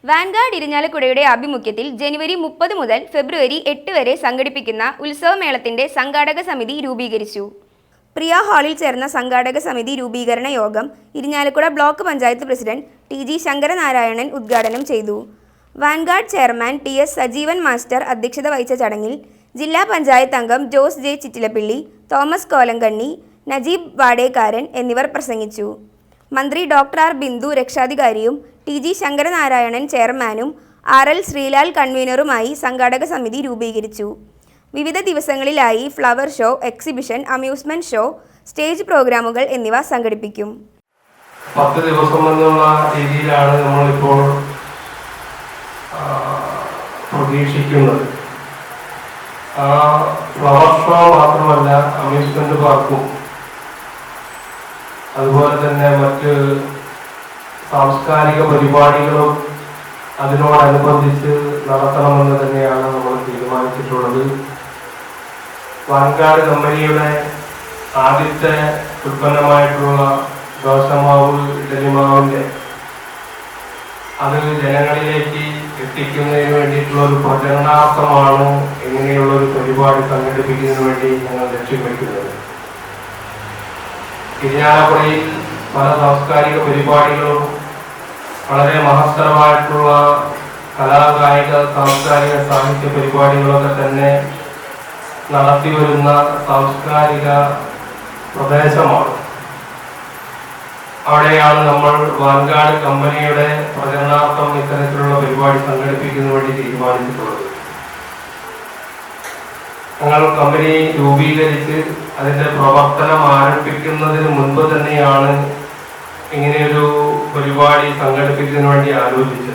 Vanguard ഇരിഞ്ഞാലക്കുടയുടെ ആഭിമുഖ്യത്തിൽ ജനുവരി 30 മുതൽ ഫെബ്രുവരി 8 വരെ സംഘടിപ്പിക്കുന്ന ഉത്സവമേളത്തിന്റെ സംഘാടക സമിതി രൂപീകരിച്ചു. പ്രിയ ഹാളിൽ ചേർന്ന സംഘാടക സമിതി രൂപീകരണ യോഗം Irinjalakuda block panchayat president TG Sankaranarayanan ഉദ്ഘാടനം ചെയ്തു. Vanguard chairman TS Sajeevan master അധ്യക്ഷത വഹിച്ച ചടങ്ങിൽ ജില്ലാ പഞ്ചായത്ത് അംഗം ജോസ് J ചിറ്റിലപ്പിള്ളി, തോമസ് കോലങ്കണ്ണി, നജീബ് വാടേക്കാരൻ എന്നിവർ പ്രസംഗിച്ചു. മന്ത്രി ഡോക്ടർ R ബിന്ദു രക്ഷാധികാരിയും TG ശങ്കരനാരായണൻ ചെയർമാനും RL ശ്രീലാൽ കൺവീനറുമായി സംഘാടക സമിതി രൂപീകരിച്ചു. വിവിധ ദിവസങ്ങളിലായി flower show, exhibition, amusement show, stage പ്രോഗ്രാമുകൾ എന്നിവ സംഘടിപ്പിക്കും. 10 ദിവസം എന്നുള്ള രീതിയിലാണ് നമ്മളിപ്പോൾ പ്രതീക്ഷിക്കുന്നത്. ഫ്ലവർ ഷോ മാത്രമല്ല, അമ്യൂസ്മെന്റ് പാർക്കും അതുപോലെ തന്നെ മറ്റ് സാംസ്കാരിക പരിപാടികളും അതിനോടനുബന്ധിച്ച് നടത്തണമെന്ന് തന്നെയാണ് നമ്മൾ തീരുമാനിച്ചിട്ടുള്ളത്. വാൻഗാർഡ് കമ്പനിയുടെ ആദ്യത്തെ ഉൽപ്പന്നമായിട്ടുള്ള ദോശമാവ്, ഇഡലിമാവിൻ്റെ അത് ജനങ്ങളിലേക്ക് എത്തിക്കുന്നതിന് വേണ്ടിയിട്ടുള്ള ഒരു പ്രചരണാർത്ഥമാണ് ഇങ്ങനെയുള്ളൊരു പരിപാടി സംഘടിപ്പിക്കുന്നതിന് വേണ്ടി ഞങ്ങൾ ലക്ഷ്യം വയ്ക്കുന്നത്. ഇരിഞ്ഞാലക്കുടയിൽ പല സാംസ്കാരിക പരിപാടികളും വളരെ മഹത്തരമായിട്ടുള്ള കലാകായിക സാംസ്കാരിക സാഹിത്യ പരിപാടികളൊക്കെ തന്നെ നടത്തി വരുന്ന സാംസ്കാരിക പ്രദേശമാണ്. അവിടെയാണ് നമ്മൾ വാൻഗാർഡ് കമ്പനിയുടെ പ്രചരണാർത്ഥം ഇത്തരത്തിലുള്ള പരിപാടി സംഘടിപ്പിക്കുന്നതിന് വേണ്ടി തീരുമാനിച്ചിട്ടുള്ളത്. ഞങ്ങൾ കമ്പനി രൂപീകരിച്ച് അതിൻ്റെ പ്രവർത്തനം ആരംഭിക്കുന്നതിന് മുൻപ് തന്നെയാണ് ഇങ്ങനെയൊരു പരിപാടി സംഘടിപ്പിക്കുന്നതിന് വേണ്ടി ആലോചിച്ചത്.